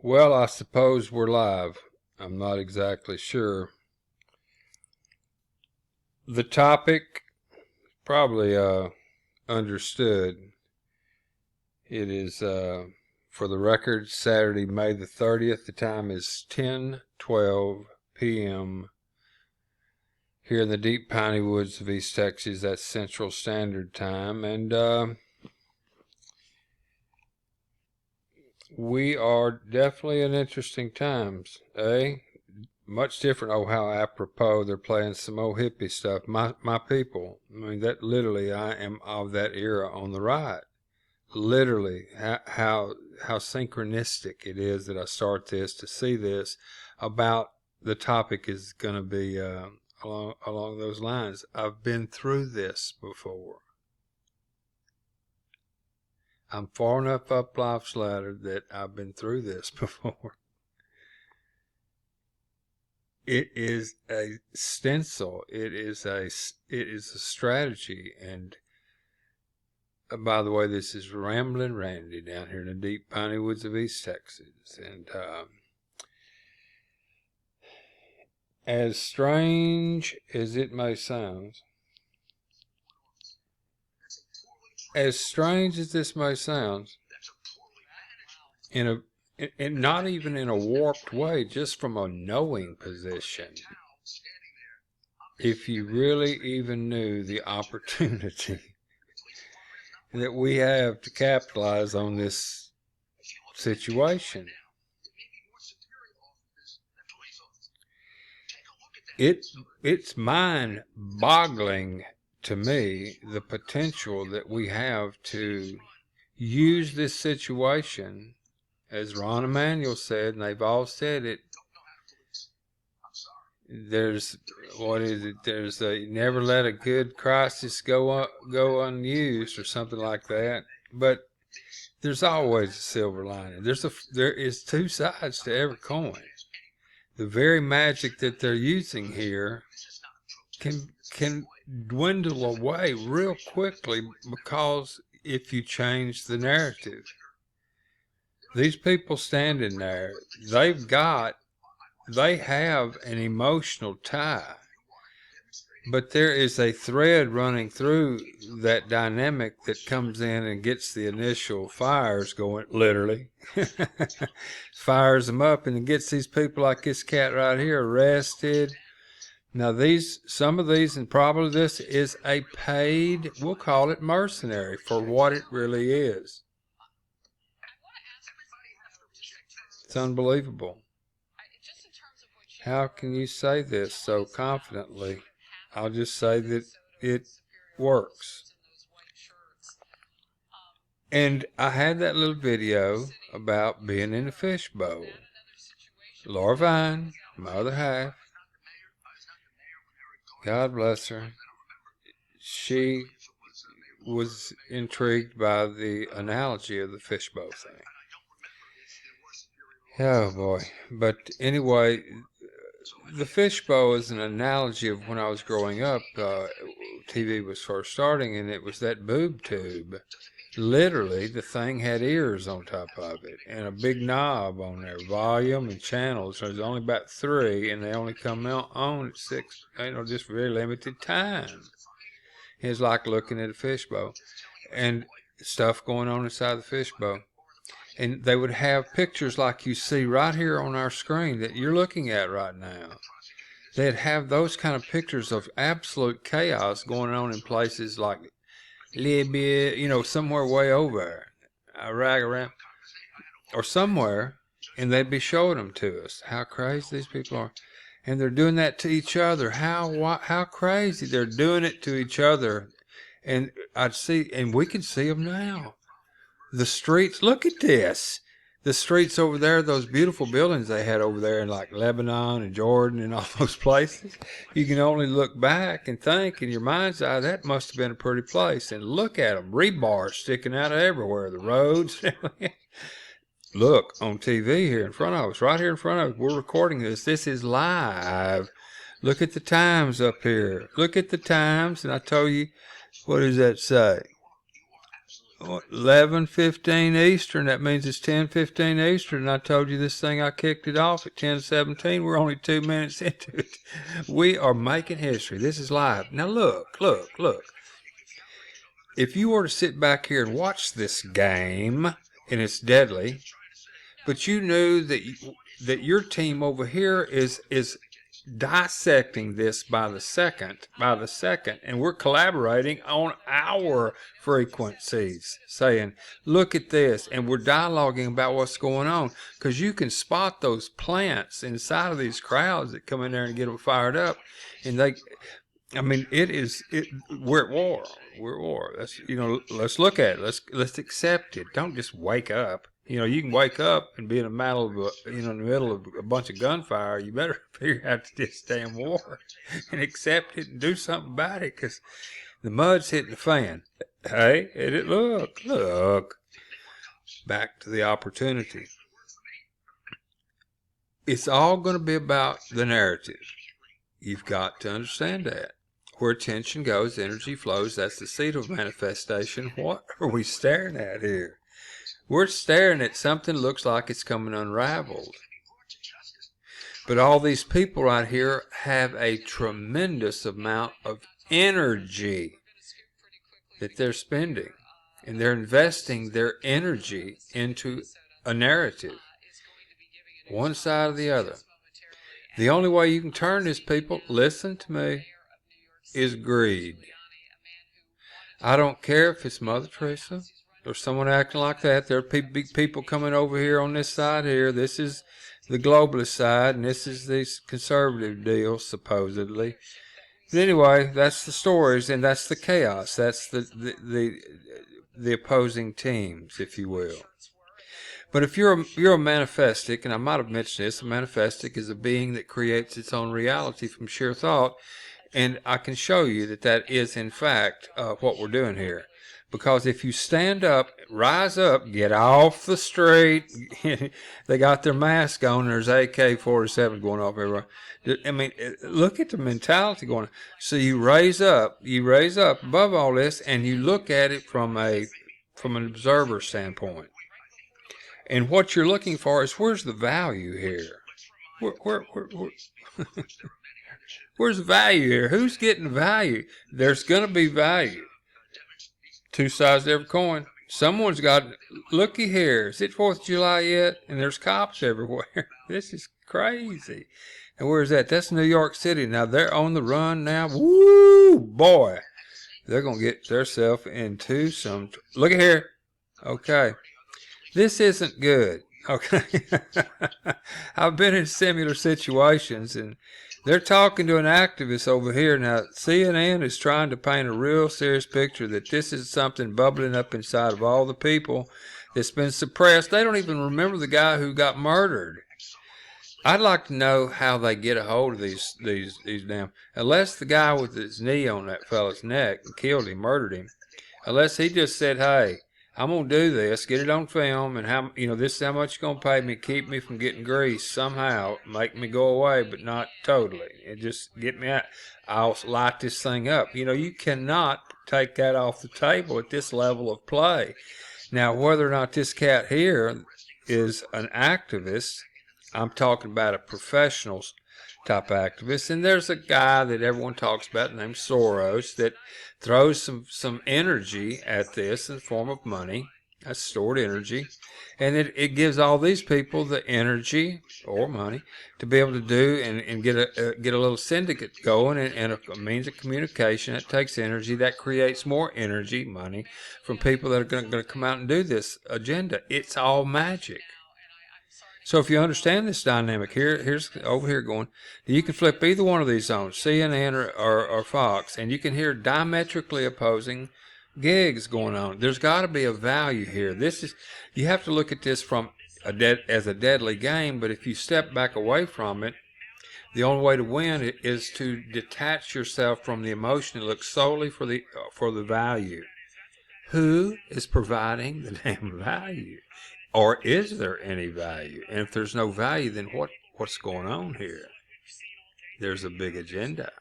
Well, I suppose we're live. I'm not exactly sure. The topic, probably understood. It is, for the record, Saturday, May the 30th. The time is 10:12 p.m. here in the deep piney woods of East Texas. That's Central Standard Time. And we are definitely in interesting times, eh? Much different. Oh, how apropos, they're playing some old hippie stuff. My people. I mean, that literally, I am of that era on the right. Literally, how synchronistic it is that I start this to see this about the topic is going to be along those lines. I've been through this before. I'm far enough up life's ladder that I've been through this before. It is a stencil. It is a strategy. And by the way, this is Ramblin' Randy down here in the deep piney woods of East Texas. And as strange as it may sound, as strange as this may sound, and not even in a warped way, just from a knowing position, if you really even knew the opportunity that we have to capitalize on this situation, it's mind-boggling to me the potential that we have to use this situation, as Ron Emanuel said, and they've all said it. There's There's a never let a good crisis go unused, or something like that. But there's always a silver lining. There is two sides to every coin. The very magic that they're using here can dwindle away real quickly, because if you change the narrative, these people standing there, they have an emotional tie, but there is a thread running through that dynamic that comes in and gets the initial fires going, literally. Fires them up, and it gets these people like this cat right here arrested. Now some of these, and probably this is a paid, we'll call it mercenary, for what it really is. It's unbelievable. How can you say this so confidently? I'll just say that it works. And I had that little video about being in a fishbowl. Laura Vine, my other half, God bless her, she was intrigued by the analogy of the fishbowl thing. Oh boy. But anyway, the fishbowl is an analogy of when I was growing up. TV was first starting, and it was that boob tube. Literally, the thing had ears on top of it and a big knob on there, volume and channels. There's only about 3, and they only come on at 6, just very limited time. It's like looking at a fishbowl and stuff going on inside the fishbowl. And they would have pictures like you see right here on our screen that you're looking at right now. They'd have those kind of pictures of absolute chaos going on in places like Libya, somewhere way over Iraq, Iran, or somewhere, and they'd be showing them to us. How crazy these people are. And they're doing that to each other. How crazy. They're doing it to each other. And we can see them now. The streets, look at this. The streets over there, those beautiful buildings they had over there in like Lebanon and Jordan and all those places. You can only look back and think in your mind's eye, that must have been a pretty place. And look at them, rebar sticking out of everywhere, the roads. Look, on TV here in front of us, right here in front of us, we're recording this. This is live. Look at the times up here. Look at the times, and I told you, what does that say? 11:15 Eastern. That means it's 10:15 Eastern. And I told you this thing, I kicked it off at 10:17. We're only 2 minutes into it. We are making history. This is live. Now look. If you were to sit back here and watch this game, and it's deadly, but you knew that your team over here is dissecting this by the second, and we're collaborating on our frequencies, saying, look at this, and we're dialoguing about what's going on, because you can spot those plants inside of these crowds that come in there and get them fired up, and we're at war. We're at war. Let's look at it. Let's accept it. Don't just wake up. You can wake up and be in the middle of a bunch of gunfire. You better figure out this damn war and accept it and do something about it, because the mud's hitting the fan. Hey, look. Back to the opportunity. It's all going to be about the narrative. You've got to understand that. Where attention goes, energy flows. That's the seed of manifestation. What are we staring at here? We're staring at something that looks like it's coming unraveled. But all these people right here have a tremendous amount of energy that they're spending. And they're investing their energy into a narrative. One side or the other. The only way you can turn this, people, listen to me, is greed. I don't care if it's Mother Teresa or someone acting like that. There are big people coming over here on this side here. This is the globalist side, and this is the conservative deal, supposedly. But anyway, that's the stories, and that's the chaos. That's the opposing teams, if you will. But if you're a manifestic, and I might have mentioned this, a manifestic is a being that creates its own reality from sheer thought, and I can show you that is in fact what we're doing here. Because if you stand up, rise up, get off the street, they got their mask on, there's AK-47 going off everywhere. I mean, look at the mentality going on. So you raise up above all this, and you look at it from an observer standpoint. And what you're looking for is, where's the value here? Where's the value here? Who's getting value? There's going to be value. Two sides to every coin. Someone's got, looky here, is it 4th of July yet? And there's cops everywhere. This is crazy. And where's that? That's New York City. Now they're on the run now. Woo, boy. They're going to get themselves into some, look at here. Okay. This isn't good. Okay. I've been in similar situations, and they're talking to an activist over here. Now, CNN is trying to paint a real serious picture that this is something bubbling up inside of all the people that's been suppressed. They don't even remember the guy who got murdered. I'd like to know how they get a hold of these damn, unless the guy with his knee on that fella's neck and killed him, murdered him, unless he just said, hey, I'm going to do this, get it on film, and this is how much you're going to pay me, keep me from getting greased somehow, make me go away, but not totally. It just get me out. I'll light this thing up. You cannot take that off the table at this level of play. Now, whether or not this cat here is an activist, I'm talking about a professional type activist, and there's a guy that everyone talks about named Soros that throws some energy at this in the form of money. That's stored energy, and it gives all these people the energy or money to be able to do and get a little syndicate going, and a means of communication that takes energy, that creates more energy, money, from people that are going to come out and do this agenda. It's all magic. So if you understand this dynamic, here's over here going, you can flip either one of these on, CNN or Fox, and you can hear diametrically opposing gigs going on. There's got to be a value here. You have to look at this from as a deadly game, but if you step back away from it, the only way to win is to detach yourself from the emotion and look solely for the value. Who is providing the damn value? Or is there any value? And if there's no value, then what's going on here? There's a big agenda.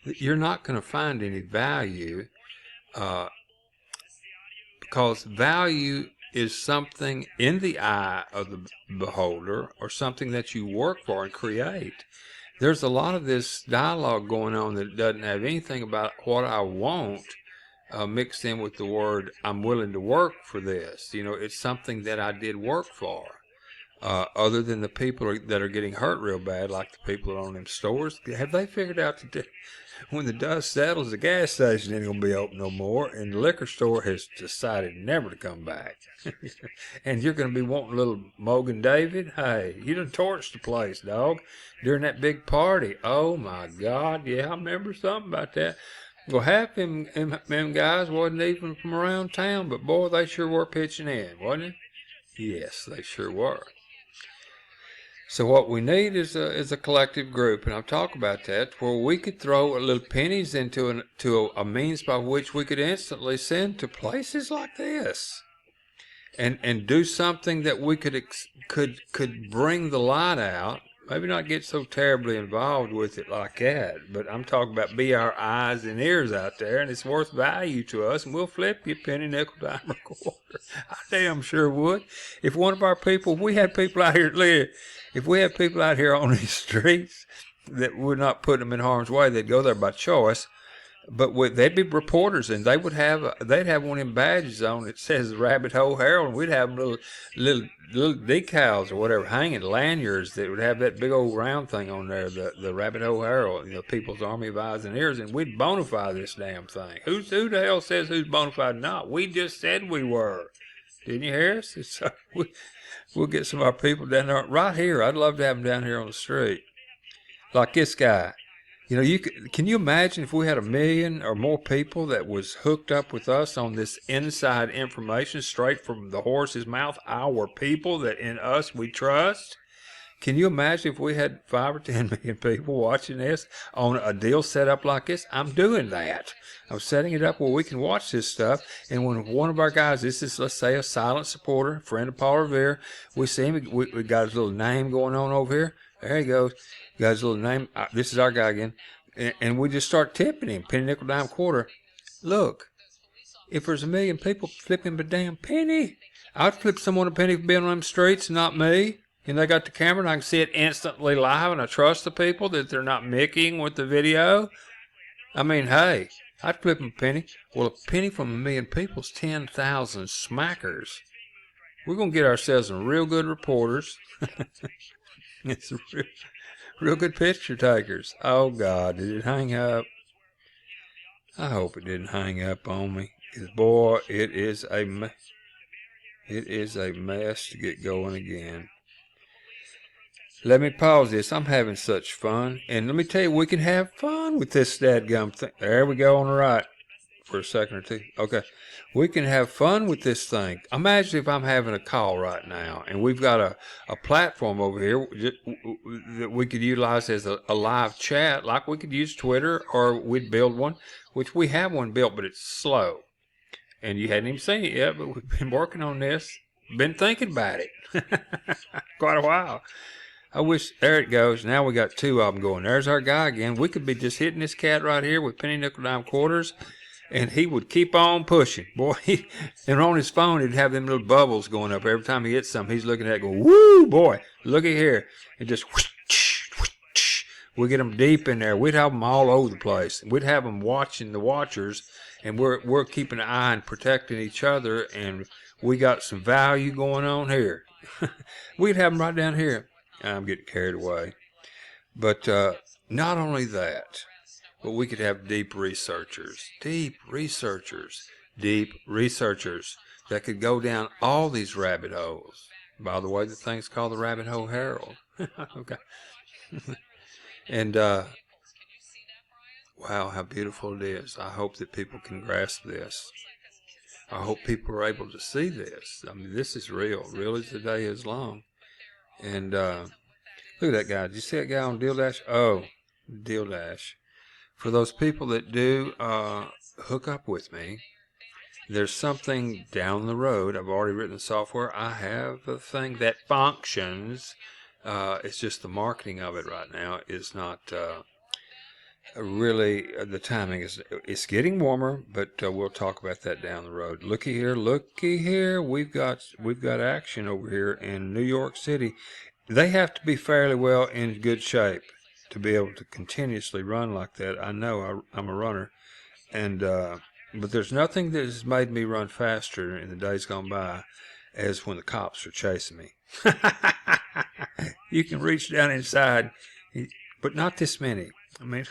You're not going to find any value because value is something in the eye of the beholder, or something that you work for and create. There's a lot of this dialogue going on that doesn't have anything about what I want mixed in with the word I'm willing to work for this. You know, it's something that I did work for. Other than the people that are getting hurt real bad, like the people that own them stores, have they figured out that when the dust settles, the gas station ain't gonna be open no more, and the liquor store has decided never to come back? And you're gonna be wanting a little Mogan David? Hey, you done torched the place, dog, during that big party. Oh my God, yeah, I remember something about that. Well, half them guys wasn't even from around town, but boy, they sure were pitching in, wasn't it? Yes, they sure were. So what we need is a collective group, and I'll talk about that, where we could throw a little pennies into a means by which we could instantly send to places like this, and do something that we could bring the light out. Maybe not get so terribly involved with it like that, but I'm talking about be our eyes and ears out there, and it's worth value to us, and we'll flip you penny, nickel, dime, or quarter. I damn sure would. If one of our people, if we had people out here on these streets that would not put them in harm's way, they'd go there by choice. But they'd be reporters, and they'd have one of them badges on that says the Rabbit Hole Herald, and we'd have them little decals or whatever hanging, lanyards that would have that big old round thing on there, the Rabbit Hole Herald, you know, People's Army of Eyes and Ears, and we'd bona fide this damn thing. Who the hell says who's bona fide not? We just said we were. Didn't you hear us? So we'll get some of our people down there right here. I'd love to have them down here on the street, like this guy. You know, can you imagine if we had 1 million or more people that was hooked up with us on this inside information straight from the horse's mouth, our people that in us we trust? Can you imagine if we had 5 or 10 million people watching this on a deal set up like this? I'm doing that. I'm setting it up where we can watch this stuff. And when one of our guys, this is, let's say, a silent supporter, friend of Paul Revere, we see him, we got his little name going on over here. There he goes. Got his little name. This is our guy again. And we just start tipping him, penny, nickel, dime, quarter. Look, if there's 1 million people flipping a damn penny, I'd flip someone a penny for being on them streets, not me. And they got the camera, and I can see it instantly live, and I trust the people that they're not micking with the video. I mean, hey, I'd flip them a penny. Well, a penny from 1 million people is 10,000 smackers. We're going to get ourselves some real good reporters. It's real good picture takers. Oh, God, did it hang up? I hope it didn't hang up on me. Because, boy, it is a mess to get going again. Let me pause this. I'm having such fun. And let me tell you, we can have fun with this dadgum thing. There we go on the right for a second or two. Okay. We can have fun with this thing. Imagine if I'm having a call right now, and we've got a platform over here that we could utilize as a live chat, like we could use Twitter, or we'd build one, which we have one built, but it's slow. And you hadn't even seen it yet, but we've been working on this, been thinking about it quite a while. I wish, there it goes. Now we got 2 of them going. There's our guy again. We could be just hitting this cat right here with penny, nickel, dime, quarters, and he would keep on pushing. Boy, and on his phone, he'd have them little bubbles going up. Every time he hits something, he's looking at it going, woo, boy, look at here. And just whoosh, whoosh. We get them deep in there. We'd have them all over the place. We'd have them watching the watchers, and we're keeping an eye and protecting each other, and we got some value going on here. We'd have them right down here. I'm getting carried away. But not only that, but we could have deep researchers that could go down all these rabbit holes. By the way, the thing's called the Rabbit Hole Herald. Okay. And wow, how beautiful it is. I hope that people can grasp this. I hope people are able to see this. I mean, this is real. Real as the day is long. And look at that guy. Did you see that guy on Deal Dash? Oh, Deal Dash. For those people that do hook up with me, there's something down the road. I've already written the software. I have a thing that functions. It's just the marketing of it right now is not really the timing is, it's getting warmer, but we'll talk about that down the road. Looky here, we've got action over here in New York City. They have to be fairly well in good shape to be able to continuously run like that. I know I'm a runner, and but there's nothing that has made me run faster in the days gone by as when the cops are chasing me. You can reach down inside, but not this many. I mean,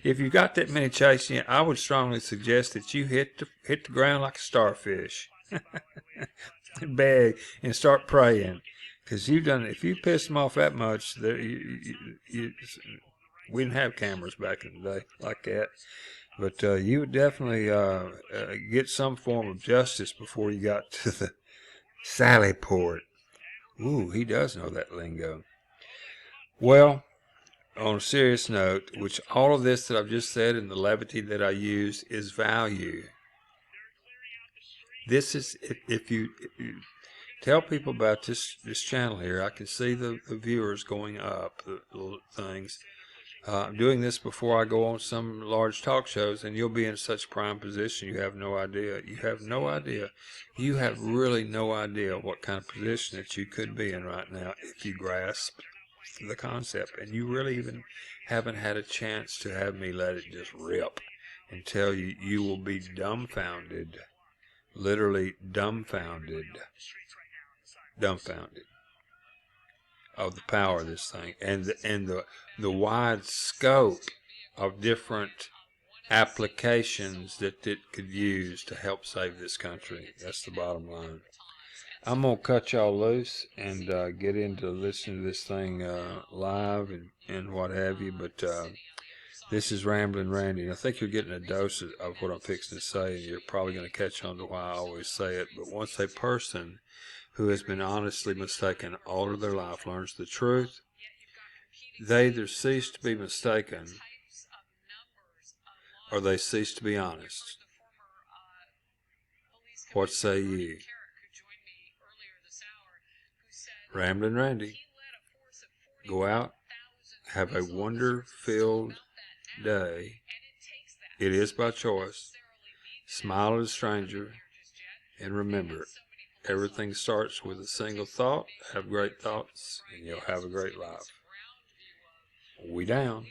if you got that many chasing you, I would strongly suggest that you hit the ground like a starfish, and beg and start praying, because you've done. If you piss them off that much, we didn't have cameras back in the day like that. But you would definitely get some form of justice before you got to the Sally Port. Ooh, he does know that lingo. Well, on a serious note, which all of this that I've just said and the levity that I use is value. This is, if you tell people about this channel here, I can see the viewers going up, the things. I'm doing this before I go on some large talk shows, and you'll be in such prime position you have no idea. You have no idea. You have really no idea what kind of position that you could be in right now if you grasp the concept. And you really even haven't had a chance to have me let it just rip and tell you. You will be dumbfounded, literally dumbfounded of the power of this thing, and the wide scope of different applications that it could use to help save this country. That's the bottom line. I'm gonna cut y'all loose and get into listening to this thing live and what have you. But this is Ramblin' Randy. I think you're getting a dose of what I'm fixing to say, and you're probably going to catch on to why I always say it. But once a person who has been honestly mistaken all of their life learns the truth, they either cease to be mistaken or they cease to be honest. What say ye? Ramblin' Randy. Go out, have a wonder-filled day. It is by choice. Smile at a stranger, and remember, everything starts with a single thought. Have great thoughts, and you'll have a great life. We down.